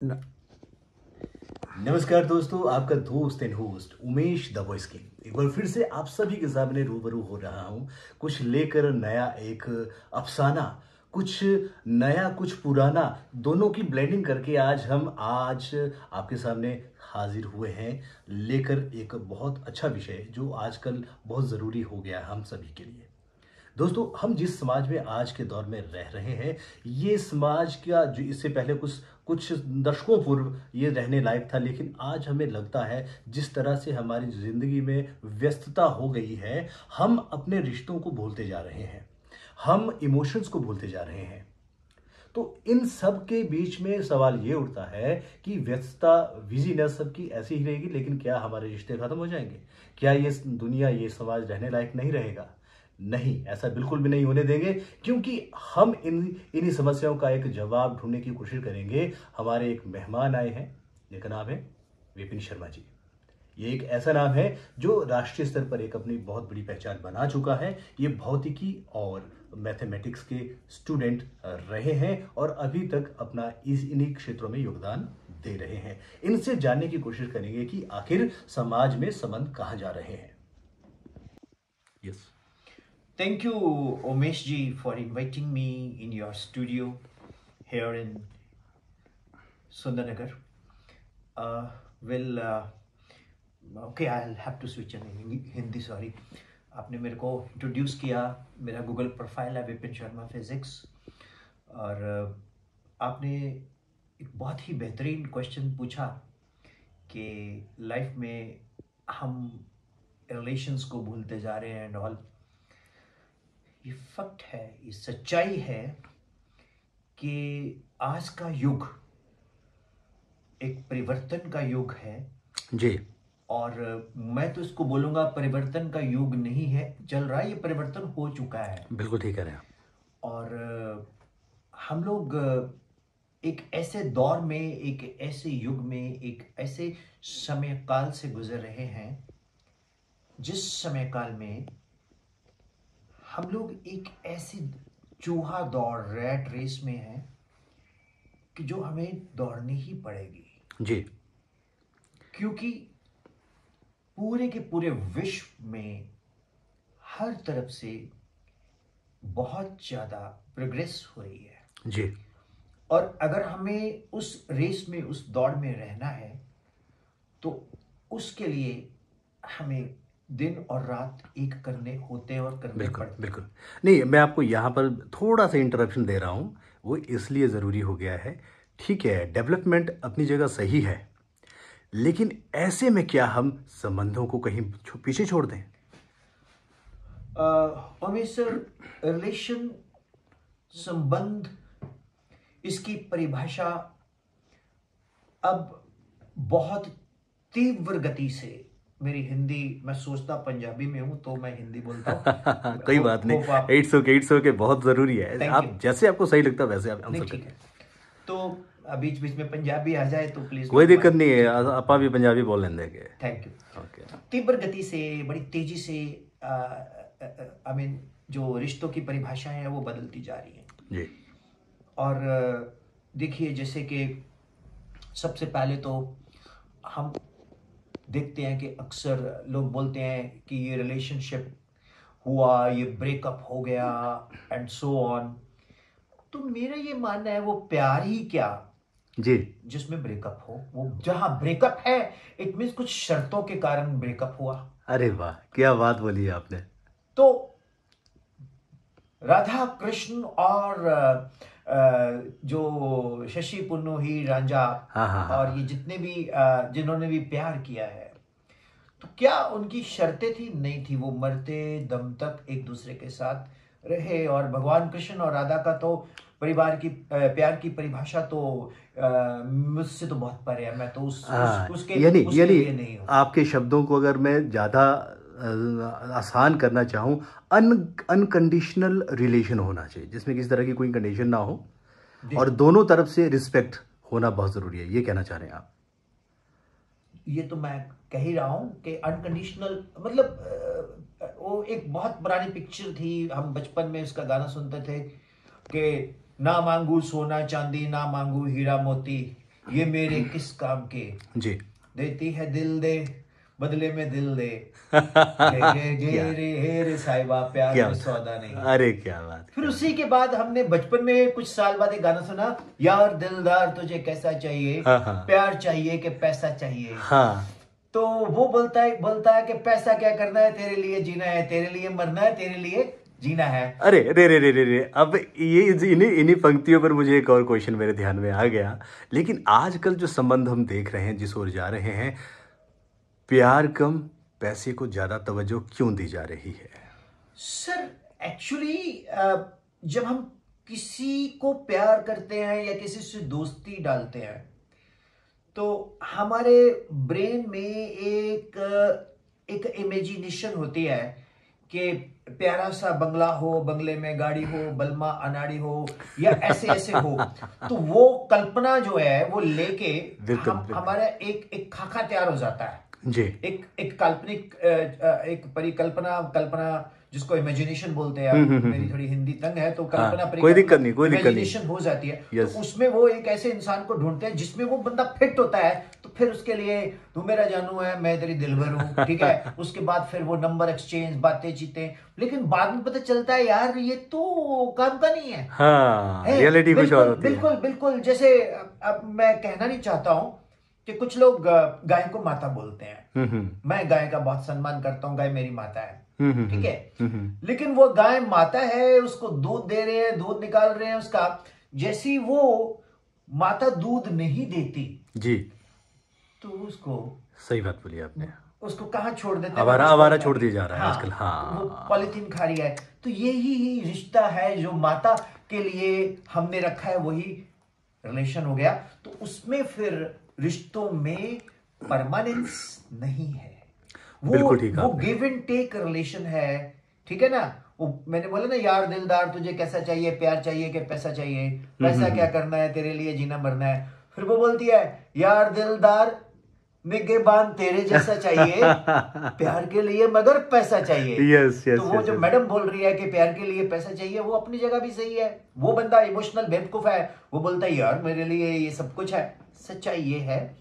न- नमस्कार दोस्तों, आपका दोस्त and host Umesh the voice king एक बार फिर से आप सभी के सामने रूबरू हो रहा हूं। कुछ लेकर नया, एक अफसाना, कुछ नया कुछ पुराना, दोनों की ब्लेंडिंग करके आज आपके सामने हाजिर हुए हैं, लेकर एक बहुत अच्छा विषय जो आजकल बहुत ज़रूरी हो गया है हम सभी के लिए। दोस्तों, हम जिस समाज में आज के दौर में रह रहे हैं, ये समाज का जो इससे पहले कुछ कुछ दशकों पूर्व ये रहने लायक था, लेकिन आज हमें लगता है जिस तरह से हमारी जिंदगी में व्यस्तता हो गई है, हम अपने रिश्तों को भूलते जा रहे हैं, हम इमोशंस को भूलते जा रहे हैं। तो इन सब के बीच में सवाल ये उठता है कि व्यस्तता, बिजीनेस सबकी ऐसी ही रहेगी, लेकिन क्या हमारे रिश्ते खत्म हो जाएंगे? क्या ये दुनिया, ये समाज रहने लायक नहीं रहेगा? नहीं, ऐसा बिल्कुल भी नहीं होने देंगे, क्योंकि हम इन्हीं समस्याओं का एक जवाब ढूंढने की कोशिश करेंगे। हमारे एक मेहमान आए हैं, जिनका नाम है विपिन शर्मा जी। ये एक ऐसा नाम है जो राष्ट्रीय स्तर पर एक अपनी बहुत बड़ी पहचान बना चुका है। ये भौतिकी और मैथमेटिक्स के स्टूडेंट रहे हैं और अभी तक अपना इन्हीं क्षेत्रों में योगदान दे रहे हैं। इनसे जानने की कोशिश करेंगे कि आखिर समाज में संबंध कहाँ जा रहे हैं। Yes. Thank you, Omesh ji, for inviting me in your studio here in Sundarnagar. Uh, well, okay, I'll have to switch in Hindi, sorry. आपने मेरे को इंट्रोड्यूस किया, मेरा गूगल प्रोफाइल है विपिन शर्मा फिजिक्स, और आपने एक बहुत ही बेहतरीन क्वेश्चन पूछा कि लाइफ में हम रिलेशंस को भूलते जा रहे हैं एंड ऑल। ये फैक्ट है, ये सच्चाई है कि आज का युग एक परिवर्तन का युग है। जी। और मैं तो इसको बोलूंगा परिवर्तन का युग नहीं है, चल रहा है, ये परिवर्तन हो चुका है। बिल्कुल ठीक कह रहे हैं आप। और हम लोग एक ऐसे दौर में, एक ऐसे युग में, एक ऐसे समय काल से गुजर रहे हैं जिस समय काल में हम लोग एक ऐसी चूहा दौड़, रैट रेस में हैं कि जो हमें दौड़नी ही पड़ेगी, जी। क्योंकि पूरे के पूरे विश्व में हर तरफ से बहुत ज्यादा प्रोग्रेस हो रही है। जी। और अगर हमें उस रेस में, उस दौड़ में रहना है, तो उसके लिए हमें दिन और रात एक करने होते हैं और करने बिल्कुल पड़ते हैं। बिल्कुल। नहीं, मैं आपको यहाँ पर थोड़ा सा इंटरप्शन दे रहा हूँ, वो इसलिए ज़रूरी हो गया है। ठीक है, डेवलपमेंट अपनी जगह सही है, लेकिन ऐसे में क्या हम संबंधों को कहीं पीछे छोड़ दें? सर, रिलेशन, संबंध, इसकी परिभाषा अब बहुत तीव्र गति से, मेरी हिंदी, मैं सोचता पंजाबी में हूं तो मैं हिंदी बोलता हूँ। कोई बात नहीं, होप आप, एड्स ओके, बहुत ज़रूरी है। Thank you. आप जैसे आपको सही लगता है वैसे आप नहीं, आंसर ठीक करें। है। तो बीच बीच में पंजाबी आ जाए तो प्लीज कोई डोंट दिक्कत माइंड। नहीं है, ठीक है, आपा भी पंजाबी बोल लेंगे। Thank you. ओके। तीव्र गति से, बड़ी तेजी से, आई मीन, जो रिश्तों की परिभाषा है वो बदलती जा रही है। जी। और देखिए, जैसे कि सबसे पहले तो हम देखते हैं कि अक्सर लोग बोलते हैं कि ये रिलेशनशिप हुआ, ये ब्रेकअप हो गया एंड सो ऑन। तो मेरा ये मानना है, वो प्यार ही क्या जी। जिसमें ब्रेकअप हो? वो जहां ब्रेकअप है, इट मीन्स कुछ शर्तों के कारण ब्रेकअप हुआ। अरे वाह, क्या बात बोली है आपने। तो राधा कृष्ण और जो शशि पुन्नू ही रांझा हाँ हाँ हाँ और हाँ। ये जितने भी जिन्होंने भी प्यार किया है, तो क्या उनकी शर्तें थी? नहीं थी। वो मरते दम तक एक दूसरे के साथ रहे। और भगवान कृष्ण और राधा का तो परिवार की, प्यार की परिभाषा तो मुझसे तो बहुत परे है। मैं तो हाँ, उसके यानी उसके यानी लिए नहीं हूँ। आपके शब्दों को अगर मैं ज़्यादा आसान करना चाहूँ, अन अनकंडीशनल रिलेशन होना चाहिए, जिसमें किसी तरह की कोई कंडीशन ना हो, और बिल्कुल। दोनों तरफ से रिस्पेक्ट होना बहुत ज़रूरी है, ये कहना चाह रहे हैं आप? ये तो मैं कह ही रहा हूँ कि अनकंडीशनल मतलब वो एक बहुत पुरानी पिक्चर थी, हम बचपन में इसका गाना सुनते थे कि ना मांगू सोना चांदी, ना मांगू हीरा मोती, ये मेरे किस काम के, जी। देती है दिल दे, बदले में दिल दे, गे क्या गे रे साहिबा, प्यार क्या में बात। सौदा नहीं। अरे क्या बात, फिर क्या उसी के बाद हमने बचपन में कुछ साल बाद एक गाना सुना, यार दिलदार तुझे कैसा चाहिए, बात। हाँ हाँ प्यार चाहिए कि पैसा चाहिए। हाँ। तो वो बोलता है कि पैसा क्या करना है, तेरे लिए जीना है, तेरे लिए मरना है, तेरे लिए जीना है। अरे रे रे रे रे रे, अब ये इन्हीं इन्हीं पंक्तियों पर मुझे एक और क्वेश्चन मेरे ध्यान में आ गया। लेकिन आजकल जो संबंध हम देख रहे हैं, जिस ओर जा रहे हैं, प्यार कम पैसे को ज्यादा तवज्जो क्यों दी जा रही है? सर एक्चुअली जब हम किसी को प्यार करते हैं या किसी से दोस्ती डालते हैं, तो हमारे ब्रेन में एक इमेजिनेशन होती है कि प्यारा सा बंगला हो, बंगले में गाड़ी हो, बलमा अनाड़ी हो, या ऐसे ऐसे हो। तो वो कल्पना जो है वो लेके बिल्कुल हम बिल्कुल। हमारा एक खाका तैयार हो जाता है, जी। एक काल्पनिक एक परिकल्पना, कल्पना जिसको इमेजिनेशन बोलते हैं। मेरी थोड़ी हिंदी तंग है, तो कल्पना हाँ, कोई दिक्कत नहीं, कोई दिक्कत नहीं। इमेजिनेशन हो जाती है। यस। तो उसमें वो एक ऐसे इंसान को ढूंढते हैं जिसमें वो बंदा फिट होता है, तो फिर उसके लिए तू मेरा जानू है, मैं तेरी दिलबर हूं, ठीक है। उसके बाद फिर वो नंबर एक्सचेंज, बातें चीतें, लेकिन बाद में पता चलता है यार ये तो काम का नहीं है। हाँ, है, रियलिटी कुछ और बिल्कुल होती है। बिल्कुल बिल्कुल। जैसे अब मैं कहना नहीं चाहता हूं कि कुछ लोग गाय को माता बोलते हैं। मैं गाय का बहुत सम्मान करता हूं, गाय मेरी माता है, ठीक है। लेकिन वो गाय माता है, उसको दूध दे रहे हैं, दूध निकाल रहे हैं उसका, जैसी वो माता दूध नहीं देती जी, तो उसको, सही बात बोली आपने। उसको कहाँ छोड़ देते हैं? आवारा वापस आवारा पहुंचा छोड़ के। दिया जा रहा है आजकल। तो वो हाँ, पॉलिथीन खा रही है। तो यही ही रिश्ता है जो माता के लिए हमने रखा है, वही रिलेशन हो गया। तो उसमें फिर रिश्तों में परमानेंस नहीं है, बिल्कुल ठीक वो आपने। गिव एंड टेक रिलेशन है, ठीक है ना। वो मैंने बोला ना, यार दिलदार तुझे कैसा चाहिए, प्यार चाहिए कि पैसा चाहिए, पैसा क्या करना है, तेरे लिए जीना मरना है। फिर वो बोलती है, यार दिलदार निगहबान तेरे जैसा चाहिए, प्यार के लिए मगर पैसा चाहिए। यस तो यस वो यस जो यस। मैडम बोल रही है कि प्यार के लिए पैसा चाहिए, वो अपनी जगह भी सही है। वो बंदा इमोशनल बेवकूफ है, वो बोलता है यार मेरे लिए ये सब कुछ है। सच्चाई ये है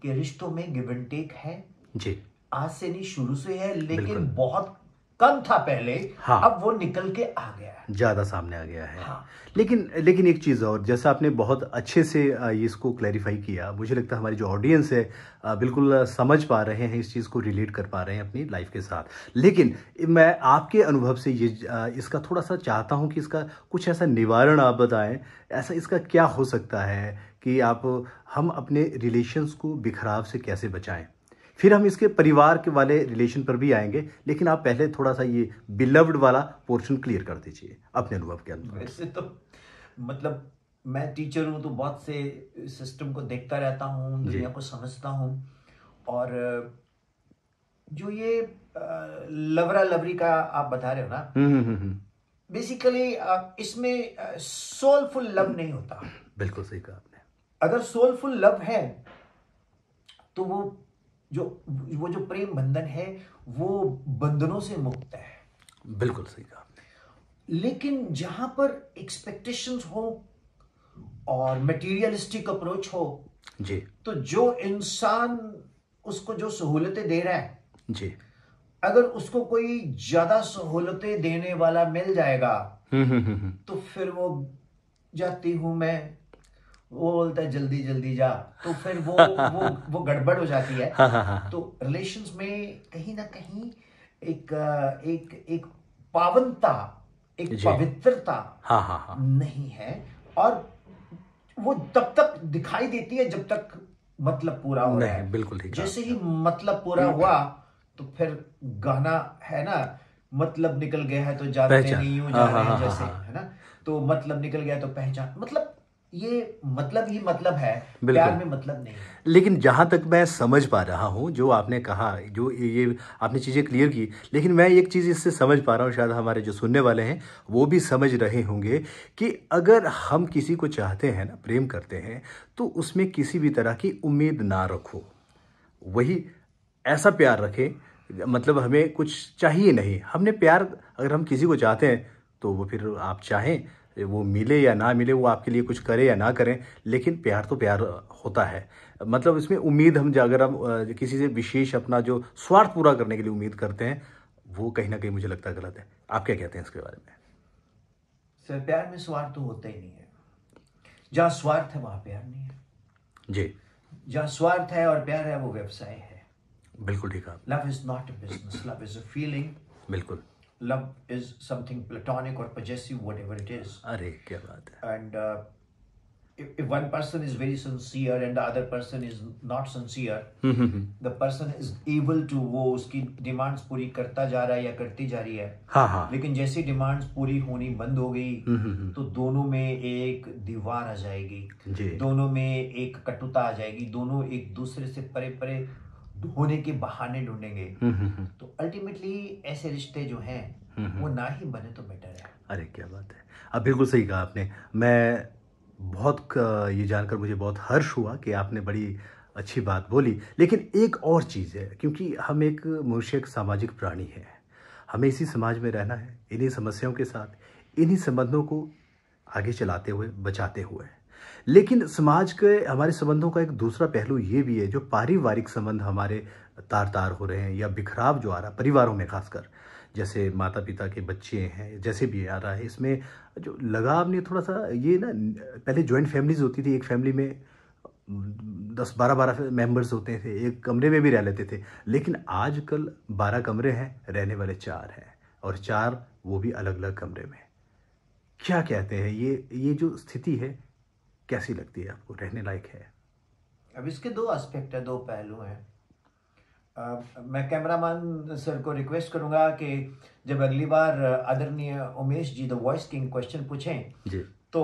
कि रिश्तों में गिव एंड टेक है, जी, आज से नहीं शुरू से है, बिल्कुल। लेकिन बहुत कम था पहले। हाँ। अब वो निकल के आ गया है। ज़्यादा सामने आ गया है। हाँ। लेकिन एक चीज़ और, जैसा आपने बहुत अच्छे से इसको क्लैरिफाई किया, मुझे लगता है हमारी जो ऑडियंस है बिल्कुल समझ पा रहे हैं, इस चीज़ को रिलेट कर पा रहे हैं अपनी लाइफ के साथ। लेकिन मैं आपके अनुभव से ये इसका थोड़ा सा चाहता हूँ कि इसका कुछ ऐसा निवारण आप बताएं, ऐसा इसका क्या हो सकता है कि हम अपने रिलेशंस को बिखराव से कैसे बचाएं। फिर हम इसके परिवार के वाले रिलेशन पर भी आएंगे, लेकिन आप पहले थोड़ा सा ये बिलव्ड वाला पोर्शन क्लियर कर दीजिए अपने अनुभव के अंदर। वैसे तो मतलब मैं टीचर हूं, तो बहुत से सिस्टम को देखता रहता हूं, दुनिया को समझता हूं। और जो ये लवरा लवरी का आप बता रहे हो ना, बेसिकली इसमें सोलफुल लव नहीं होता। बिल्कुल सही कहा आपने। अगर सोलफुल लव है तो वो जो प्रेम बंधन है वो बंधनों से मुक्त है। बिल्कुल सही कहा। लेकिन जहां पर एक्सपेक्टेशंस हो और मटेरियलिस्टिक अप्रोच हो, जी तो जो इंसान उसको जो सहूलतें दे रहा है, जी। अगर उसको कोई ज्यादा सहूलतें देने वाला मिल जाएगा, तो फिर वो जाती हूं मैं, वो बोलता है जल्दी जल्दी जा, तो फिर वो गड़बड़ हो जाती है। हाँ हाँ हाँ। तो रिलेशंस में कहीं ना कहीं एक एक पावनता, एक जी। पवित्रता हाँ हाँ हाँ। नहीं है। और वो तब तक दिखाई देती है जब तक मतलब पूरा हो रहा नहीं, है। बिल्कुल ठीक जैसे है। ही मतलब पूरा हुआ, तो फिर गाना है ना, मतलब निकल गया है तो जानते पहचान। नहीं यूं जा हाँ रहे हाँ हैं, हाँ जैसे हाँ। है ना। तो मतलब निकल गया तो पहचान, मतलब ये मतलब ही मतलब है, बिल्कुल। प्यार में मतलब नहीं है। लेकिन जहाँ तक मैं समझ पा रहा हूँ, जो आपने कहा, जो ये आपने चीज़ें क्लियर की, लेकिन मैं एक चीज़ इससे समझ पा रहा हूँ, शायद हमारे जो सुनने वाले हैं वो भी समझ रहे होंगे, कि अगर हम किसी को चाहते हैं ना, प्रेम करते हैं, तो उसमें किसी भी तरह की उम्मीद ना रखो। वही ऐसा प्यार रखें, मतलब हमें कुछ चाहिए नहीं, हमने प्यार, अगर हम किसी को चाहते हैं तो वो फिर आप चाहें वो मिले या ना मिले, वो आपके लिए कुछ करे या ना करें, लेकिन प्यार तो प्यार होता है। मतलब इसमें उम्मीद हम अगर हम किसी से विशेष अपना जो स्वार्थ पूरा करने के लिए उम्मीद करते हैं, वो कहीं ना कहीं मुझे लगता है गलत है। आप क्या कहते हैं इसके बारे में? सर, प्यार में स्वार्थ तो होता ही नहीं है। जहाँ स्वार्थ है वहाँ प्यार नहीं है। जी, जहाँ स्वार्थ है और प्यार है वो व्यवसाय है। बिल्कुल ठीक है। Love is not a business, love is a feeling. बिल्कुल। Love is something platonic or possessive, whatever it is. अरे क्या बात है। And if one person is very sincere and the other person is not sincere, the person is able to वो उसकी demands पूरी करता जा रहा है या करती जा रही है, हाँ हाँ। लेकिन जैसी डिमांड्स पूरी होनी बंद हो गई तो दोनों में एक दीवार आ जाएगी जी। दोनों में एक कटुता आ जाएगी, दोनों एक दूसरे से परे परे होने के बहाने ढूंढेंगे। तो अल्टीमेटली ऐसे रिश्ते जो हैं वो ना ही बने तो बेटर है। अरे क्या बात है, अब बिल्कुल सही कहा आपने। मैं बहुत ये जानकर मुझे बहुत हर्ष हुआ कि आपने बड़ी अच्छी बात बोली। लेकिन एक और चीज़ है, क्योंकि हम एक मनुष्य, एक सामाजिक प्राणी है, हमें इसी समाज में रहना है, इन्हीं समस्याओं के साथ, इन्हीं संबंधों को आगे चलाते हुए, बचाते हुए। लेकिन समाज के हमारे संबंधों का एक दूसरा पहलू ये भी है, जो पारिवारिक संबंध हमारे तार तार हो रहे हैं या बिखराव जो आ रहा है परिवारों में, खासकर जैसे माता पिता के बच्चे हैं, जैसे भी आ रहा है, इसमें जो लगाव नहीं, थोड़ा सा ये ना, पहले जॉइंट फैमिलीज होती थी, एक फैमिली में 10-12 मेंबर्स होते थे, एक कमरे में भी रह लेते थे। लेकिन आजकल 12 कमरे हैं, रहने वाले 4 हैं, और 4 वो भी अलग अलग कमरे में। क्या कहते हैं, ये जो स्थिति है कैसी लगती है आपको, रहने लायक है? अब इसके दो एस्पेक्ट है, दो पहलू हैं। मैं कैमरामैन सर को रिक्वेस्ट करूंगा कि जब अगली बार आदरणीय Umesh ji the voice king question पूछें जी तो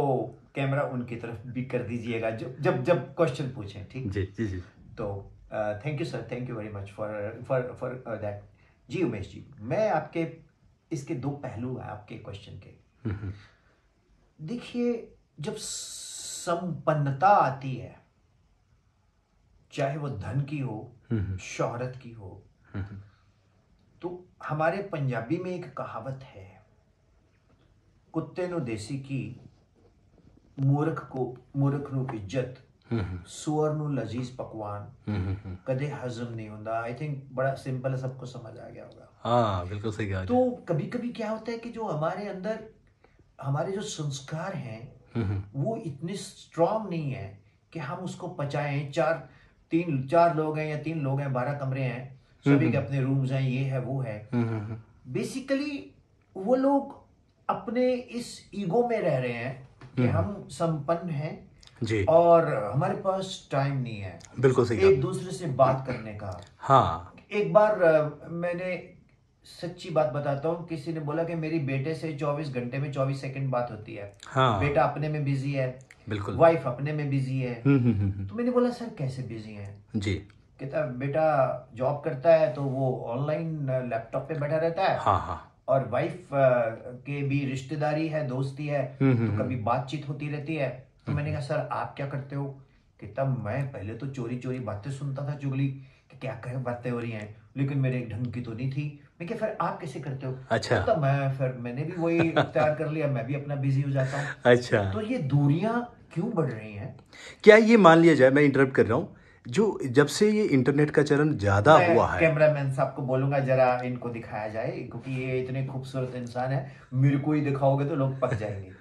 कैमरा उनकी तरफ भी कर दीजिएगा जब जब क्वेश्चन पूछें, ठीक? जी जी जी। तो thank you sir, thank you very much for that. जी उमेश जी, मैं आपके इसके दो पहलू हैं आपके क्वेश्चन के। देखिए, जब संपन्नता आती है, चाहे वो धन की हो, शोहरत की हो, तो हमारे पंजाबी में एक कहावत है, कुत्ते नु देसी की, मूर्ख नु इज्जत, सुअर नु लजीज पकवान, कदे हजम नहीं होता। आई थिंक बड़ा सिंपल है, सबको समझ आ गया होगा। हाँ बिल्कुल सही कहा। तो कभी कभी क्या होता है कि जो हमारे अंदर हमारे जो संस्कार हैं वो इतने स्ट्रांग नहीं है कि हम उसको पचाएं। चार लोग हैं या 3 लोग हैं, 12 कमरे हैं, सभी के अपने रूम्स हैं, ये है वो है। बेसिकली वो लोग अपने इस ईगो में रह रहे हैं कि हम संपन्न हैं जी, और हमारे पास टाइम नहीं है बिल्कुल सही एक कहा। दूसरे से बात करने का। हाँ एक बार मैंने सच्ची बात बताता हूँ, किसी ने बोला कि मेरी बेटे से 24 घंटे में 24 सेकंड बात होती है। हाँ बेटा अपने में बिजी है, बिल्कुल। वाइफ अपने में बिजी है। तो मैंने बोला सर कैसे बिजी है? जी कहता बेटा जॉब करता है तो वो ऑनलाइन लैपटॉप पे बैठा रहता है, हाँ हाँ। और वाइफ के भी रिश्तेदारी है, दोस्ती है, तो कभी बातचीत होती रहती है। तो मैंने कहा सर आप क्या करते हो? कहता मैं पहले तो चोरी चोरी बातें सुनता था, चुगली कि क्या क्या बातें हो रही हैं, लेकिन मेरे ढंग की तो नहीं थी। मैं क्या फिर आप कैसे करते हो? अच्छा। तो मैंने भी वही इख्तियार कर लिया, मैं भी अपना बिजी हो जाता हूँ। अच्छा, तो ये दूरियां क्यों बढ़ रही हैं? क्या ये मान लिया जाए, मैं इंटरप्ट कर रहा हूँ, जो जब से ये इंटरनेट का चलन ज्यादा हुआ है। कैमरामैन साहब को बोलूंगा जरा इनको दिखाया जाए, क्योंकि ये इतने खूबसूरत इंसान है, मेरे को ही दिखाओगे तो लोग पक जाएंगे।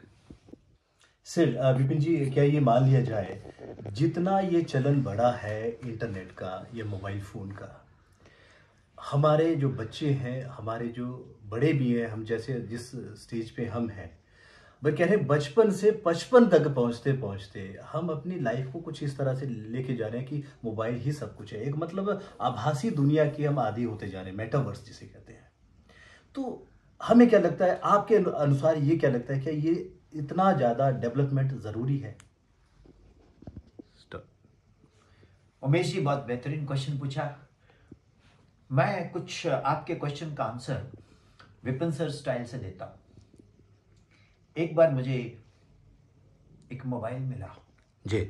सर विपिन जी, क्या ये मान लिया जाए, जितना ये चलन बढ़ा है इंटरनेट का या मोबाइल फ़ोन का, हमारे जो बच्चे हैं, हमारे जो बड़े भी हैं, हम जैसे जिस स्टेज पे हम हैं, वह कह रहे हैं बचपन से 55 तक पहुंचते पहुंचते हम अपनी लाइफ को कुछ इस तरह से लेके जा रहे हैं कि मोबाइल ही सब कुछ है। एक मतलब आभासी दुनिया की हम आदी होते जा रहे हैं, मेटावर्स जिसे कहते हैं। तो हमें क्या लगता है, आपके अनुसार ये क्या लगता है, क्या ये इतना ज़्यादा डेवलपमेंट ज़रूरी है? उमेश जी बहुत बेहतरीन क्वेश्चन पूछा। मैं कुछ आपके क्वेश्चन का आंसर विपिन सर स्टाइल से देता हूं। एक बार मुझे एक मोबाइल मिला जी।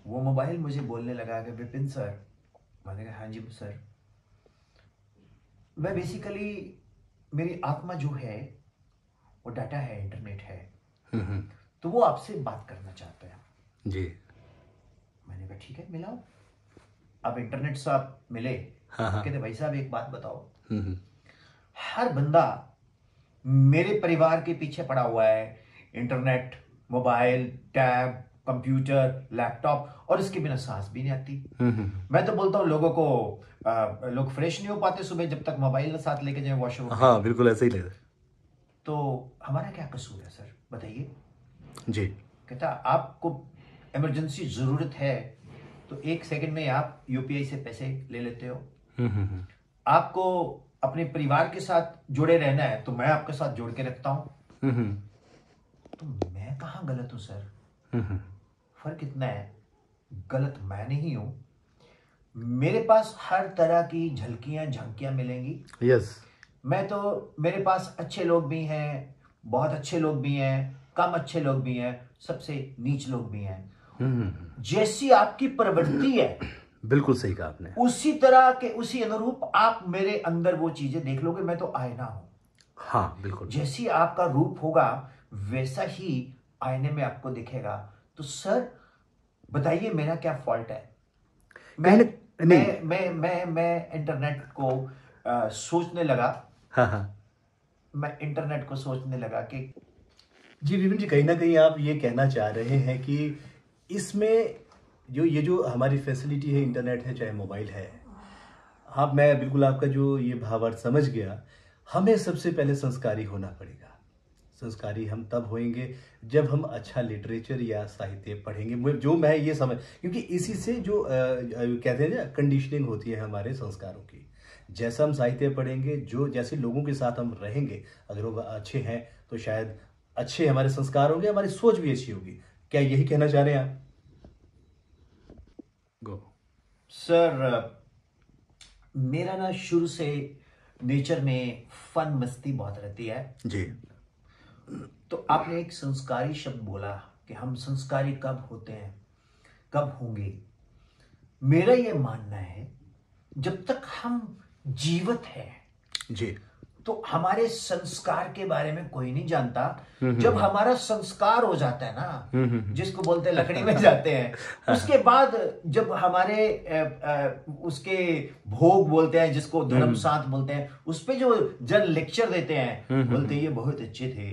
वो मोबाइल मुझे बोलने लगा कि विपिन सर, मैंने कहा हाँ जी सर। मैं बेसिकली, मेरी आत्मा जो है वो डाटा है, इंटरनेट है, हम्म, तो वो आपसे बात करना चाहते हैं। जी। मैंने कहा ठीक है मिलाओ। अब इंटरनेट से आप मिले, हाँ हाँ। कहते भाई साहब एक बात बताओ, हम्म, हर बंदा मेरे परिवार के पीछे पड़ा हुआ है, internet, mobile, tab, computer, laptop, और इसके बिना सांस भी नहीं आती। मैं तो बोलता हूँ लोगों को, लोग फ्रेश नहीं हो पाते सुबह जब तक मोबाइल साथ लेके जाए वॉशरूम में। हाँ बिल्कुल ऐसे ही लगता तो हमारा क्या कसूर है सर, बताइए। है। जी। कहता आपको इमरजेंसी जरूरत है तो 1 सेकंड में आप यूपीआई से पैसे ले लेते हो। हम्म, आपको अपने परिवार के साथ जुड़े रहना है तो मैं आपके साथ जोड़ के रखता हूं। हम्म, तो मैं कहाँ गलत हूं सर? हम्म, फर्क इतना है, गलत मैं नहीं हूं। मेरे पास हर तरह की झलकियां झांकियां मिलेंगी। यस। मैं तो, मेरे पास अच्छे लोग भी हैं, बहुत अच्छे लोग भी हैं, कम अच्छे लोग भी हैं, सबसे नीच लोग भी हैं। जैसी आपकी प्रवृत्ति है बिल्कुल सही कहा आपने। उसी तरह के, उसी अनुरूप आप मेरे अंदर वो चीजें देख लोगे। मैं तो आईना हूं। हाँ बिल्कुल। जैसी आपका रूप होगा वैसा ही आईने में आपको दिखेगा। तो सर बताइए मेरा क्या फॉल्ट है? मैं कहीं ना नहीं। मैं इंटरनेट को सोचने लगा। हाँ हाँ। मैं इंटरनेट को सोचने लगा कि जी विपिन जी, कहीं ना कहीं आप ये कहना चाह रहे हैं कि इसमें जो हमारी फैसिलिटी है, इंटरनेट है चाहे मोबाइल है, हाँ मैं बिल्कुल आपका जो ये भावार्थ समझ गया। हमें सबसे पहले संस्कारी होना पड़ेगा। संस्कारी हम तब होंगे जब हम अच्छा लिटरेचर या साहित्य पढ़ेंगे। जो मैं ये समझ, क्योंकि इसी से जो कहते हैं ना कंडीशनिंग होती है हमारे संस्कारों की। जैसा हम साहित्य पढ़ेंगे, जो जैसे लोगों के साथ हम रहेंगे, अगर वो अच्छे हैं तो शायद अच्छे हमारे संस्कार होंगे, हमारी सोच भी अच्छी होगी। क्या यही कहना चाह रहे हैं आप? गो। सर मेरा ना शुरू से नेचर में फन मस्ती बहुत रहती है। जी। तो आपने एक संस्कारी शब्द बोला कि हम संस्कारी कब होते हैं, कब होंगे। मेरा यह मानना है जब तक हम जीवित हैं जी। तो हमारे संस्कार के बारे में कोई नहीं जानता। जब हमारा संस्कार हो जाता है ना, जिसको बोलते हैं लकड़ी में जाते हैं, उसके बाद जब हमारे उसके भोग बोलते हैं, जिसको धर्म साथ बोलते हैं, उस पे जो जन लेक्चर देते हैं, बोलते हैं ये बहुत अच्छे थे,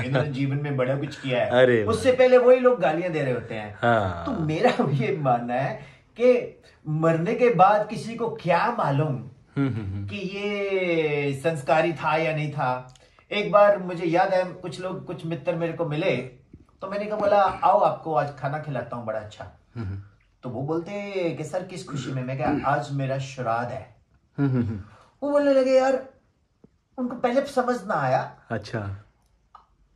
इन्होंने जीवन में बड़ा कुछ किया है। अरे उससे पहले वही लोग गालियां दे रहे होते हैं। तो हाँ। मेरा ये मानना है कि मरने के बाद किसी को क्या मालूम कि ये संस्कारी था या नहीं था। एक बार मुझे याद है, कुछ लोग, कुछ मित्र मेरे को मिले, तो मैंने कहा बोला आओ आपको आज खाना खिलाता हूं बड़ा अच्छा। तो वो बोलते कि सर किस खुशी में? मैं कहा आज मेरा श्राद्ध है। वो बोलने लगे यार, उनको पहले समझ ना आया, अच्छा।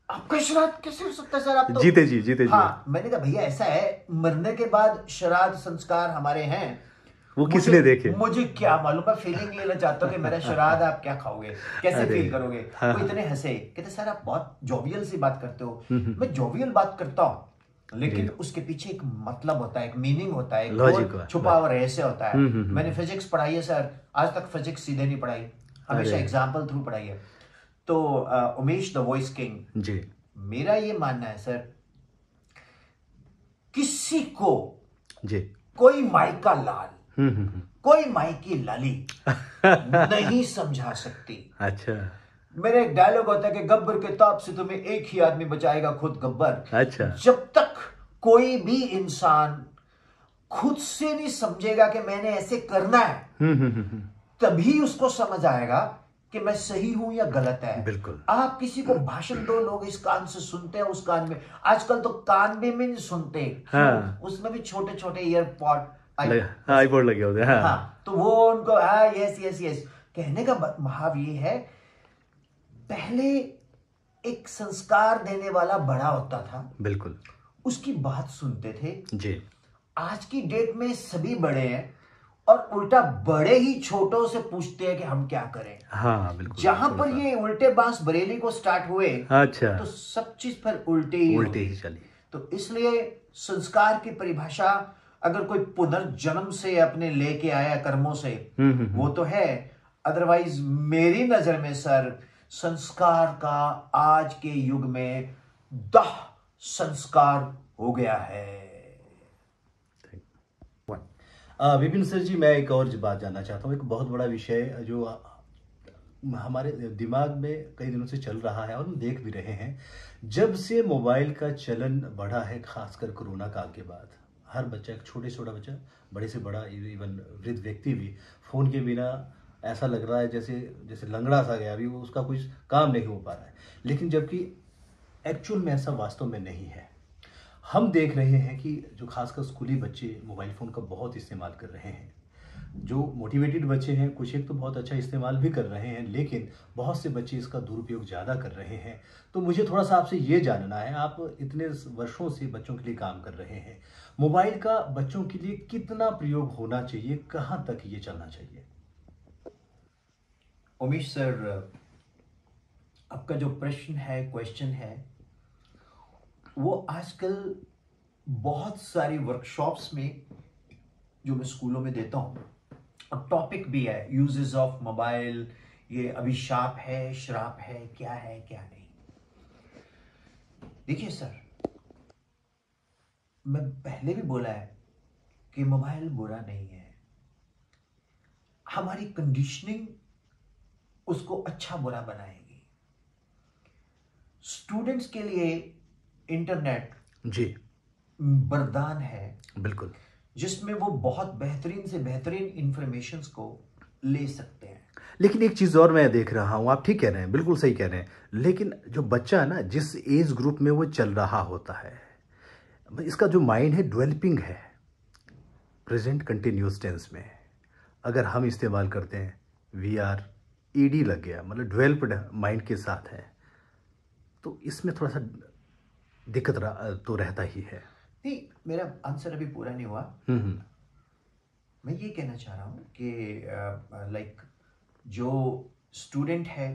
आपका श्राद्ध कैसे हो सकता है सर? आप तो जीते जी। हाँ, मैंने कहा भैया ऐसा है, मरने के बाद श्राद्ध संस्कार हमारे हैं, वो किसने देखे? मुझे क्या मालूम। मैं फीलिंग लेना चाहता हूँ कि मेरा श्राद्ध आप क्या खाओगे, कैसे फील करोगे। हाँ। वो इतने हंसे, कहते सर आप बहुत जोवियल सी बात करते हो। मैं जोवियल बात करता हूँ लेकिन उसके पीछे एक मतलब होता है, एक मीनिंग होता है, एक छुपा हुआ रहस्य होता है। मैंने फिजिक्स पढ़ाई है सर, आज तक फिजिक्स सीधे नहीं पढ़ाई, हमेशा एग्जाम्पल थ्रू पढ़ाई है। तो उमेश द वॉइस किंग जी। मेरा ये मानना है सर, किसी को जी। कोई माई का लाल, कोई माई की लाली नहीं समझा सकती। अच्छा। मेरा एक डायलॉग होता है कि गब्बर के ताप से तुम्हें एक ही आदमी बचाएगा, खुद गब्बर। अच्छा। जब तक कोई भी इंसान खुद से नहीं समझेगा कि मैंने ऐसे करना है, तभी उसको समझ आएगा कि मैं सही हूं या गलत है। बिल्कुल। आप किसी को भाषण दो, लोग इस कान से सुनते हैं, उस कान में, आजकल तो कान में नहीं सुनते। हाँ। उसमें भी छोटे छोटे ईयरपॉड, आईपोड लगे होते हैं। हाँ, तो वो उनको हाँ यस यस यस कहने का भाव ये है, पहले एक संस्कार देने वाला बड़ा होता था, बिल्कुल, उसकी बात सुनते थे। जी। आज की डेट में सभी बड़े हैं और उल्टा बड़े ही छोटों से पूछते हैं कि हम क्या करें। हाँ बिल्कुल। जहां पर ये उल्टे बांस बरेली को स्टार्ट हुए, अच्छा, तो सब चीज पर उल्टे ही चली। तो इसलिए संस्कार की परिभाषा, अगर कोई पुनर्जन्म से अपने लेके आया कर्मों से, वो तो है। अदरवाइज मेरी नजर में सर, संस्कार का आज के युग में दाह संस्कार हो गया है। विपिन सर जी, मैं एक और बात जानना चाहता हूँ। एक बहुत बड़ा विषय जो हमारे दिमाग में कई दिनों से चल रहा है और हम देख भी रहे हैं, जब से मोबाइल का चलन बढ़ा है, खासकर कोरोना काल के बाद, हर बच्चा, एक छोटे से छोटा बच्चा, बड़े से बड़ा, इवन वृद्ध व्यक्ति भी फोन के बिना ऐसा लग रहा है जैसे जैसे लंगड़ा सा गया, अभी वो उसका कुछ काम नहीं हो पा रहा है। लेकिन जबकि एक्चुअल में ऐसा वास्तव में नहीं है। हम देख रहे हैं कि जो खासकर स्कूली बच्चे मोबाइल फ़ोन का बहुत इस्तेमाल कर रहे हैं। जो मोटिवेटेड बच्चे हैं, कुछ एक तो बहुत अच्छा इस्तेमाल भी कर रहे हैं, लेकिन बहुत से बच्चे इसका दुरुपयोग ज़्यादा कर रहे हैं। तो मुझे थोड़ा सा आपसे ये जानना है, आप इतने वर्षों से बच्चों के लिए काम कर रहे हैं, मोबाइल का बच्चों के लिए कितना प्रयोग होना चाहिए, कहाँ तक ये चलना चाहिए? उमेश सर, आपका जो प्रश्न है, क्वेश्चन है, वो आजकल बहुत सारी वर्कशॉप्स में जो मैं स्कूलों में देता हूँ, और टॉपिक भी है, यूजेस ऑफ मोबाइल, ये अभिशाप है, श्राप है, क्या नहीं। देखिए सर, मैं पहले भी बोला है कि मोबाइल बुरा नहीं है, हमारी कंडीशनिंग उसको अच्छा बुरा बनाएगी। स्टूडेंट्स के लिए इंटरनेट जी वरदान है, बिल्कुल, जिसमें वो बहुत बेहतरीन से बेहतरीन इंफॉर्मेशंस को ले सकते हैं। लेकिन एक चीज़ और मैं देख रहा हूँ, आप ठीक कह रहे हैं, बिल्कुल सही कह रहे हैं, लेकिन जो बच्चा है ना, जिस एज ग्रुप में वो चल रहा होता है, इसका जो माइंड है डेवलपिंग है, प्रेजेंट कंटिन्यूस टेंस में। अगर हम इस्तेमाल करते हैं वी आर, ईडी लग गया, मतलब डेवलप्ड माइंड के साथ है, तो इसमें थोड़ा सा दिक्कत तो रहता ही है। नहीं, मेरा आंसर अभी पूरा नहीं हुआ। मैं ये कहना चाह रहा हूँ कि लाइक जो स्टूडेंट है,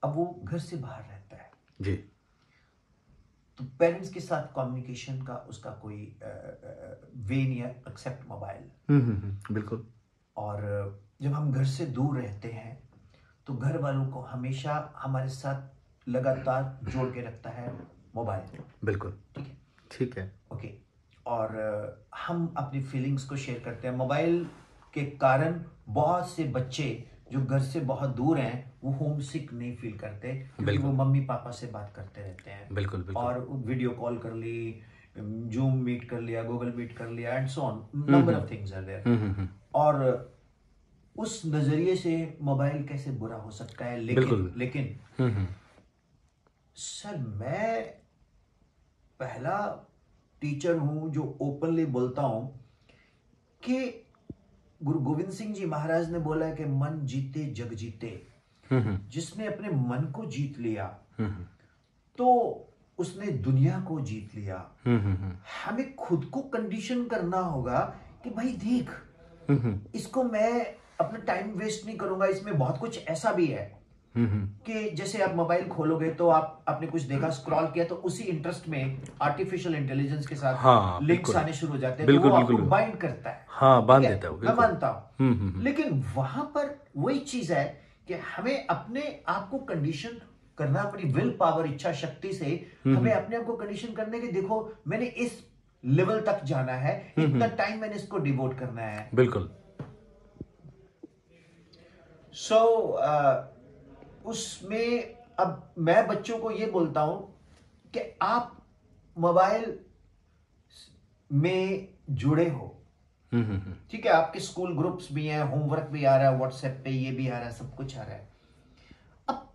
अब वो घर से बाहर रहता है जी, तो पेरेंट्स के साथ कम्युनिकेशन का उसका कोई वे नहीं है एक्सेप्ट मोबाइल। बिल्कुल। और जब हम घर से दूर रहते हैं तो घर वालों को हमेशा हमारे साथ लगातार जोड़ के रखता है मोबाइल। बिल्कुल ठीक है, ठीक है, ओके। और हम अपनी फीलिंग्स को शेयर करते हैं मोबाइल के कारण। बहुत से बच्चे जो घर से बहुत दूर हैं वो होम सिक नहीं फील करते, क्योंकि वो मम्मी पापा से बात करते रहते हैं। बिल्कुल बिल्कुल। और वीडियो कॉल कर ली, जूम मीट कर लिया, गूगल मीट कर लिया, and so on, number of things are there. और उस नजरिए से मोबाइल कैसे बुरा हो सकता है। लेकिन सर, मैं पहला टीचर हूं जो ओपनली बोलता हूं कि गुरु गोविंद सिंह जी महाराज ने बोला है कि मन जीते जग जीते। जिसने अपने मन को जीत लिया तो उसने दुनिया को जीत लिया। हमें खुद को कंडीशन करना होगा कि भाई देख, इसको मैं अपना टाइम वेस्ट नहीं करूंगा, इसमें बहुत कुछ ऐसा भी है कि जैसे आप मोबाइल खोलोगे तो आपने कुछ देखा, स्क्रॉल किया, तो उसी इंटरेस्ट में आर्टिफिशियल इंटेलिजेंस के साथ लिंक्स आने शुरू हो जाते हैं, तो वो आपको बाइंड करता है। हाँ, बांध देता है, मैं मानता हूं। लेकिन वहां पर वही चीज है कि हमें अपने आप को कंडीशन करना, अपनी विल पावर, इच्छा शक्ति से हमें अपने आप को कंडीशन करने के, देखो मैंने इस लेवल तक जाना है, इतना टाइम मैंने इसको डिवोट करना है। बिल्कुल। सो उसमें अब मैं बच्चों को ये बोलता हूं कि आप मोबाइल में जुड़े हो, ठीक है, आपके स्कूल ग्रुप्स भी हैं, होमवर्क भी आ रहा है व्हाट्सएप पे, ये भी आ रहा है, सब कुछ आ रहा है। अब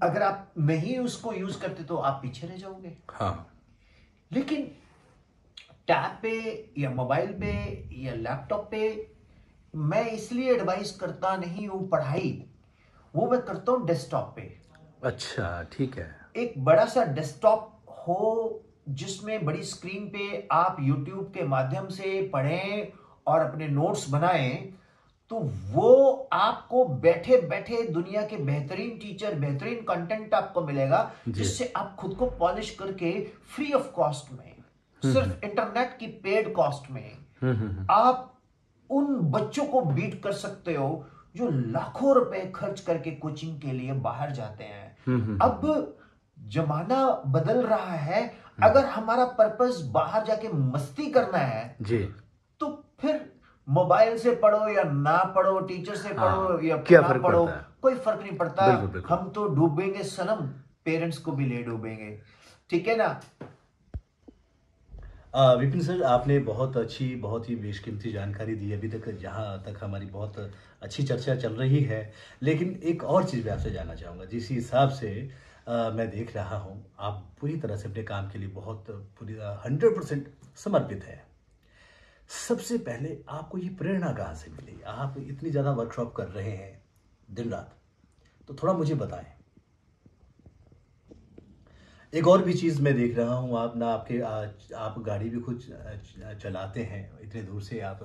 अगर आप नहीं उसको यूज करते तो आप पीछे रह जाओगे। हाँ। लेकिन टैब पे या मोबाइल पे या लैपटॉप पे मैं इसलिए एडवाइस करता नहीं हूं पढ़ाई, वो मैं करता हूं डेस्कटॉप पे। अच्छा, ठीक है। एक बड़ा सा डेस्कटॉप हो जिसमें बड़ी स्क्रीन पे आप YouTube के माध्यम से पढ़ें और अपने नोट्स बनाएं, तो वो आपको बैठे बैठे दुनिया के बेहतरीन टीचर, बेहतरीन कंटेंट आपको मिलेगा, जिससे आप खुद को पॉलिश करके फ्री ऑफ कॉस्ट में, सिर्फ इंटरनेट की पेड कॉस्ट में आप उन बच्चों को बीट कर सकते हो जो लाखों रुपए खर्च करके कोचिंग के लिए बाहर जाते हैं। अब जमाना बदल रहा है। अगर हमारा पर्पस बाहर जाके मस्ती करना है जी, तो फिर मोबाइल से पढ़ो या ना पढ़ो, टीचर से पढ़ो या क्या ना फर्क पढ़ो, पड़ता है? कोई फर्क नहीं पड़ता। बिल्कुल बिल्कुल। हम तो डूबेंगे सनम, पेरेंट्स को भी ले डूबेंगे। ठीक है ना? विपिन सर, आपने बहुत अच्छी, बहुत ही बेशकीमती जानकारी दी अभी तक, जहाँ तक हमारी बहुत अच्छी चर्चा चल रही है। लेकिन एक और चीज़ मैं आपसे जानना चाहूँगा। जिस हिसाब से मैं देख रहा हूँ, आप पूरी तरह से अपने काम के लिए बहुत पूरी 100% समर्पित है। सबसे पहले आपको ये प्रेरणा कहाँ से मिली? आप इतनी ज़्यादा वर्कशॉप कर रहे हैं दिन रात, तो थोड़ा मुझे बताएं। एक और भी चीज़ मैं देख रहा हूँ, आप ना आपके आप गाड़ी भी खुद चलाते हैं, इतने दूर से आप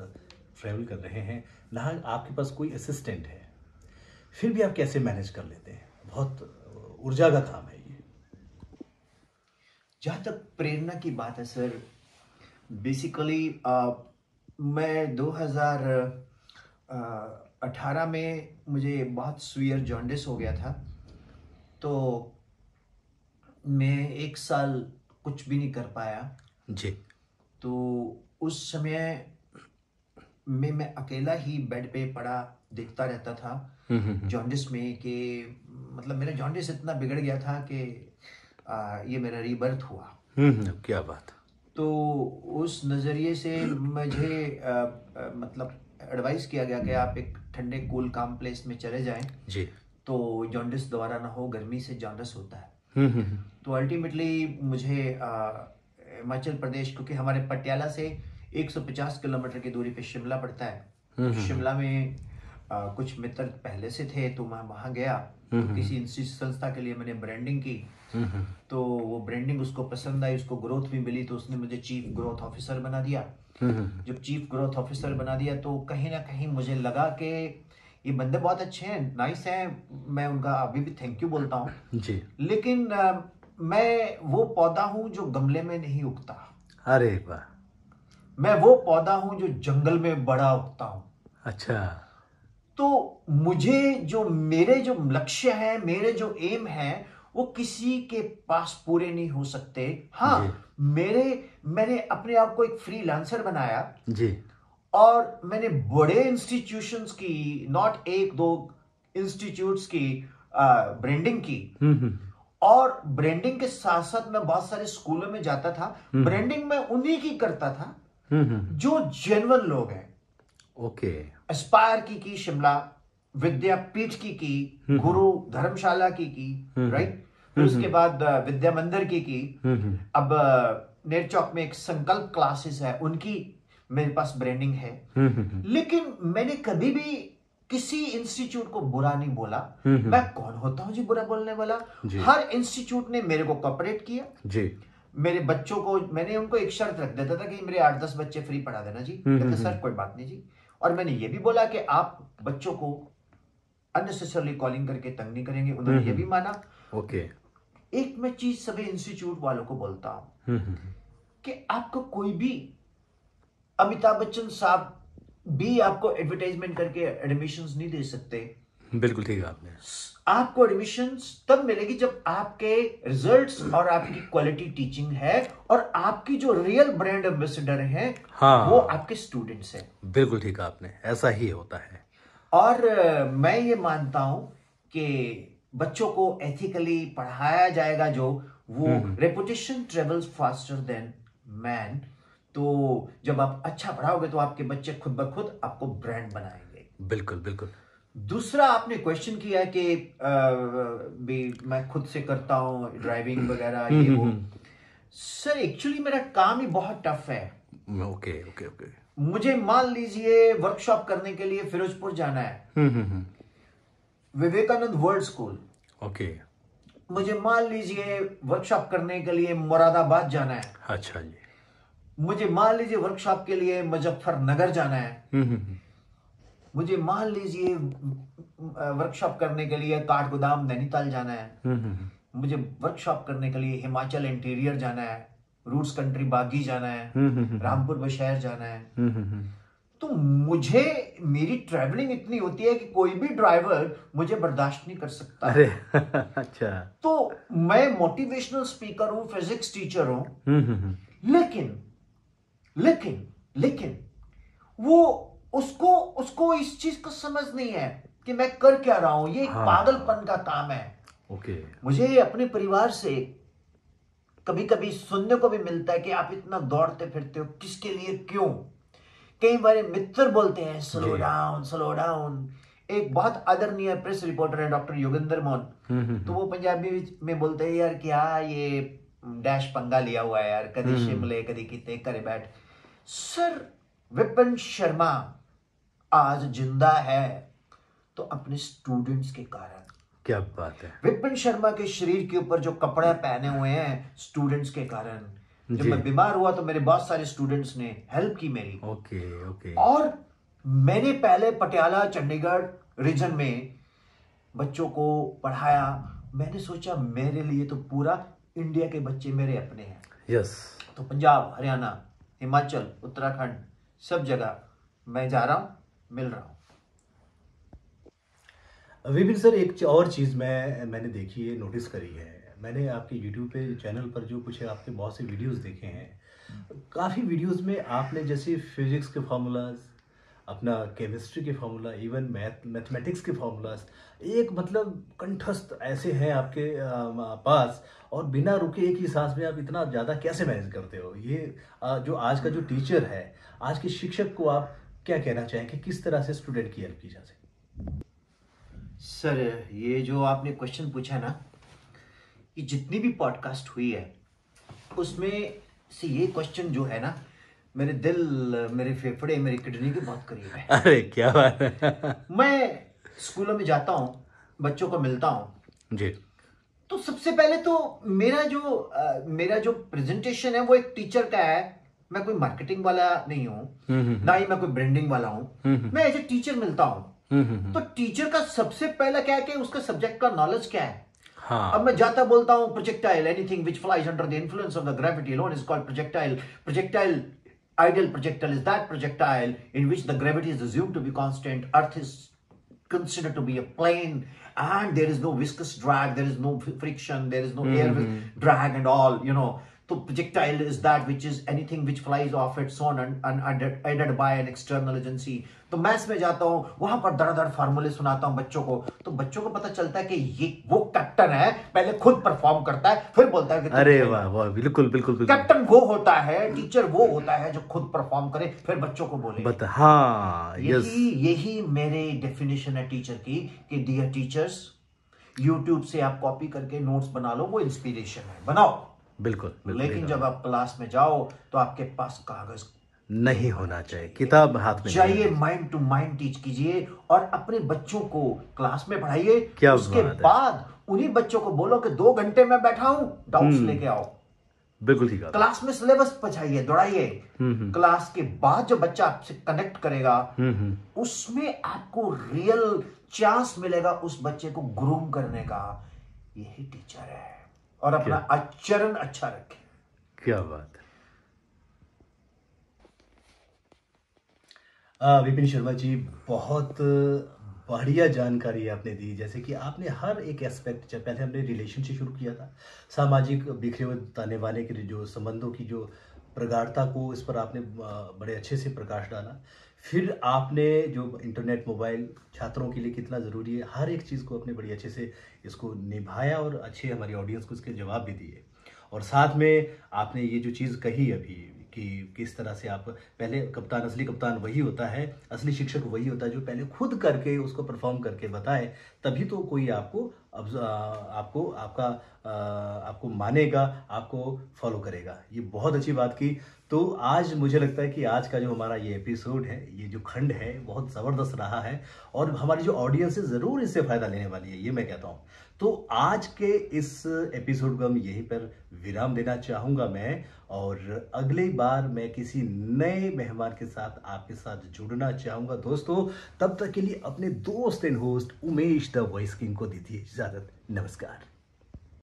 ट्रैवल कर रहे हैं, ना आपके पास कोई असिस्टेंट है, फिर भी आप कैसे मैनेज कर लेते हैं? बहुत ऊर्जा का काम है ये। जहां तक प्रेरणा की बात है सर, बेसिकली मैं 2018 में मुझे बहुत सीवियर जॉन्डिस हो गया था। तो मैं 1 साल कुछ भी नहीं कर पाया। जी। तो उस समय में मैं अकेला ही बेड पे पड़ा देखता रहता था जॉन्डिस में, कि मतलब मेरा जॉन्डिस इतना बिगड़ गया था कि ये मेरा रीबर्थ हुआ। क्या बात। तो उस नज़रिए से मुझे मतलब एडवाइस किया गया कि आप एक ठंडे कूल काम प्लेस में चले जाएं, जी। तो जॉन्डिस दोबारा ना हो। गर्मी से जॉन्डिस होता है। हम्म। तो अल्टीमेटली मुझे हिमाचल प्रदेश, क्योंकि हमारे पटियाला से 150 किलोमीटर की दूरी पे शिमला पड़ता है, तो शिमला में कुछ मित्र पहले से थे, तो मैं वहाँ गया। तो किसी संस्था के लिए मैंने ब्रांडिंग की। तो वो ब्रांडिंग उसको पसंद आई, उसको ग्रोथ भी मिली, तो उसने मुझे चीफ ग्रोथ ऑफिसर बना दिया। जब चीफ ग्रोथ ऑफिसर बना दिया तो कहीं ना कहीं मुझे लगा कि ये बंदे बहुत अच्छे हैं, नाइस हैं, मैं उनका अभी भी थैंक यू बोलता हूँ। जी। लेकिन मैं वो पौधा हूँ जो गमले में नहीं उगता। अरे वाह। मैं वो पौधा हूँ जो जंगल में बड़ा उगता हूँ। अच्छा। तो मुझे जो मेरे जो लक्ष्य है, मेरे जो एम है, वो किसी के पास पूरे नहीं हो सकते। हाँ, जी। मैंने अपने आप को एक फ्रीलांसर बनाया जी। और मैंने बड़े इंस्टीट्यूशंस की, नॉट एक दो इंस्टीट्यूट्स की ब्रांडिंग की। और ब्रांडिंग के साथ साथ मैं बहुत सारे स्कूलों में जाता था। ब्रांडिंग मैं उन्हीं की करता था जो जेन्युइन लोग हैं। ओके। एस्पायर की शिमला, विद्यापीठ की, गुरु धर्मशाला की, राइट। फिर उसके बाद विद्या मंदिर की। अब नेर चौक में एक संकल्प क्लासेस है, उनकी मेरे पास ब्रांडिंग है। लेकिन मैंने कभी भी किसी इंस्टीट्यूट को बुरा नहीं बोला। मैं कौन होता हूं जी बुरा बोलने वाला? हर इंस्टीट्यूट ने मेरे को कोऑपरेट किया जी। मेरे बच्चों को, मैंने उनको एक शर्त रख देता था कि मेरे 8-10 बच्चे फ्री पढ़ा देना जी। कहते सर कोई बात नहीं जी। और मैंने ये भी बोला कि आप बच्चों को अननेसेसरली कॉलिंग करके तंग नहीं करेंगे। उन्होंने ये भी माना। ओके। एक मैं चीज सभी इंस्टीट्यूट वालों को बोलता हूं कि आपको कोई भी, अमिताभ बच्चन साहब भी आपको एडवर्टाइजमेंट करके एडमिशंस नहीं दे सकते। बिल्कुल ठीक है आपने। आपको एडमिशंस तब मिलेगी जब आपके रिजल्ट्स और आपकी क्वालिटी टीचिंग है और आपकी जो रियल ब्रांड एम्बेसडर हैं, हाँ, वो आपके स्टूडेंट्स हैं। बिल्कुल ठीक है आपने, ऐसा ही होता है। और मैं ये मानता हूं कि बच्चों को एथिकली पढ़ाया जाएगा, जो वो reputation travels faster than man. तो जब आप अच्छा पढ़ाओगे तो आपके बच्चे खुद ब खुद आपको ब्रांड बनाएंगे। बिल्कुल बिल्कुल। दूसरा, आपने क्वेश्चन किया कि भी मैं खुद से करता हूं ड्राइविंग वगैरह ये वो। सर एक्चुअली मेरा काम ही बहुत टफ है। Okay okay okay. मुझे मान लीजिए वर्कशॉप करने के लिए फिरोजपुर जाना है, विवेकानंद वर्ल्ड स्कूल। ओके। मुझे मान लीजिए वर्कशॉप करने के लिए मुरादाबाद जाना है। अच्छा जी। मुझे मान लीजिए वर्कशॉप के लिए मुजफ्फरनगर जाना है। मुझे मान लीजिए वर्कशॉप करने के लिए काठगोदाम नैनीताल जाना है। मुझे वर्कशॉप करने के लिए हिमाचल इंटीरियर जाना है, रूट्स कंट्री बागी जाना है, रामपुर बशहर जाना है। तो मुझे मेरी ट्रैवलिंग इतनी होती है कि कोई भी ड्राइवर मुझे बर्दाश्त नहीं कर सकता। अरे अच्छा। तो मैं मोटिवेशनल स्पीकर हूं, फिजिक्स टीचर हूं, लेकिन लेकिन लेकिन वो उसको उसको इस चीज को समझ नहीं है कि मैं कर क्या रहा हूं। ये एक हाँ। पागलपन का काम है। ओके। मुझे अपने परिवार से कभी कभी सुनने को भी मिलता है कि आप इतना दौड़ते फिरते हो किसके लिए, क्यों। कई बार मित्र बोलते हैं स्लो डाउन स्लो डाउन। एक बहुत आदरणीय प्रेस रिपोर्टर है डॉक्टर योगेंद्र मोहन, तो वो पंजाबी में बोलते हैं यार क्या ये डैश पंगा लिया हुआ है यार, कभी शिमले कभी किते करे बैठ। सर विपिन शर्मा आज जिंदा है तो अपने स्टूडेंट्स के कारण। क्या बात है। विपिन शर्मा के शरीर के ऊपर जो कपड़े पहने हुए हैं स्टूडेंट्स के कारण। जब मैं बीमार हुआ तो मेरे बहुत सारे स्टूडेंट्स ने हेल्प की मेरी। Okay okay. और मैंने पहले पटियाला चंडीगढ़ रीजन में बच्चों को पढ़ाया। मैंने सोचा मेरे लिए तो पूरा इंडिया के बच्चे मेरे अपने हैं। यस। तो पंजाब, हरियाणा, हिमाचल, उत्तराखंड, सब जगह मैं जा रहा हूं, मिल रहा हूं। विपिन सर, एक और चीज़ मैंने देखी है, नोटिस करी है। मैंने आपके यूट्यूब पे चैनल पर जो कुछ आपके बहुत से वीडियोस देखे हैं, काफ़ी वीडियोस में आपने जैसे फिजिक्स के फार्मूलाज, अपना केमिस्ट्री के फार्मूला, इवन मैथमेटिक्स के फार्मूलाज एक मतलब कंठस्थ ऐसे हैं आपके पास, और बिना रुके एक ही सांस में आप इतना ज़्यादा कैसे मैनेज करते हो? ये जो आज का जो टीचर है, आज के शिक्षक को आप क्या कहना चाहें कि किस तरह से स्टूडेंट की हेल्प की जा सके? सर ये जो आपने क्वेश्चन पूछा ना, ये जितनी भी पॉडकास्ट हुई है उसमें से ये क्वेश्चन जो है ना, मेरे दिल, मेरे फेफड़े, मेरी किडनी के बहुत करीब है। अरे क्या बात है। मैं स्कूलों में जाता हूँ, बच्चों को मिलता हूँ, जी। तो सबसे पहले तो मेरा जो प्रेजेंटेशन है वो एक टीचर का है। मैं कोई मार्केटिंग वाला नहीं हूँ, ना ही मैं कोई ब्रांडिंग वाला हूँ। मैं एज ए टीचर मिलता हूँ। तो टीचर का सबसे पहला क्या है कि उसका सब्जेक्ट का नॉलेज क्या है। हाँ। अब मैं जाता बोलता हूं projectile, anything which flies under the influence of the gravity alone is called projectile. Projectile, ideal projectile is that projectile in which the gravity is assumed to be constant, earth is considered to be a plane, and there is no viscous drag, there is no friction, there is no air with drag and all, you know. So projectile is that which is anything which flies off its own and aided by an external agency. तो maths में जाता हूँ, वहां पर धड़ाधड़ फार्मूले सुनाता हूँ बच्चों को, तो बच्चों को पता चलता है कि ये वो कैप्टन है, पहले खुद परफॉर्म करता है फिर बोलता है कि अरे वाह वाह, बिल्कुल बिल्कुल बिल्कुल। कैप्टन वो होता है, टीचर वो होता है जो खुद परफॉर्म करे फिर बच्चों को बोले। हाँ, यही मेरे डेफिनेशन है टीचर की कि डियर टीचर्स, यूट्यूब से आप कॉपी करके नोट्स बना लो, वो इंस्पिरेशन है, बनाओ। बिल्कुल। लेकिन जब आप क्लास में जाओ तो आपके पास कागज नहीं होना चाहिए, किताब हाथ में चाहिए। माइंड टू माइंड टीच कीजिए और अपने बच्चों को क्लास में पढ़ाइए। क्या उसके बाद उन्हीं बच्चों को बोलो कि 2 घंटे में बैठा हूं, डाउट्स लेके आओ। बिल्कुल ठीक है। क्लास में सिलेबस पढ़ाइए, दौड़ाइए। क्लास के बाद जो बच्चा आपसे कनेक्ट करेगा, उसमें आपको रियल चांस मिलेगा उस बच्चे को ग्रूम करने का। यही टीचर है। और अपना आचरण अच्छा रखें। क्या बात है। विपिन शर्मा जी, बहुत बढ़िया जानकारी आपने दी। जैसे कि आपने हर एक एस्पेक्ट, जब पहले हमने रिलेशन से शुरू किया था, सामाजिक बिखरे हुए ताने बाने के जो संबंधों की जो प्रगाढ़ता को, इस पर आपने बड़े अच्छे से प्रकाश डाला। फिर आपने जो इंटरनेट, मोबाइल छात्रों के लिए कितना ज़रूरी है, हर एक चीज़ को अपने बड़ी अच्छे से इसको निभाया और अच्छे हमारी ऑडियंस को इसके जवाब भी दिए। और साथ में आपने ये जो चीज़ कही अभी कि किस तरह से आप पहले कप्तान, असली कप्तान वही होता है, असली शिक्षक वही होता है जो पहले खुद करके उसको परफॉर्म करके बताए, तभी तो कोई आपको मानेगा, आपको फॉलो करेगा। ये बहुत अच्छी बात की। तो आज मुझे लगता है कि आज का जो हमारा ये एपिसोड है, ये जो खंड है, बहुत ज़बरदस्त रहा है और हमारी जो ऑडियंस है ज़रूर इससे फ़ायदा लेने वाली है, ये मैं कहता हूँ। तो आज के इस एपिसोड को हम यहीं पर विराम देना चाहूँगा मैं, और अगली बार मैं किसी नए मेहमान के साथ आपके साथ जुड़ना चाहूँगा। दोस्तों, तब तक के लिए अपने दोस्त and host Umesh the voice king को दीजिए इजाज़त। नमस्कार।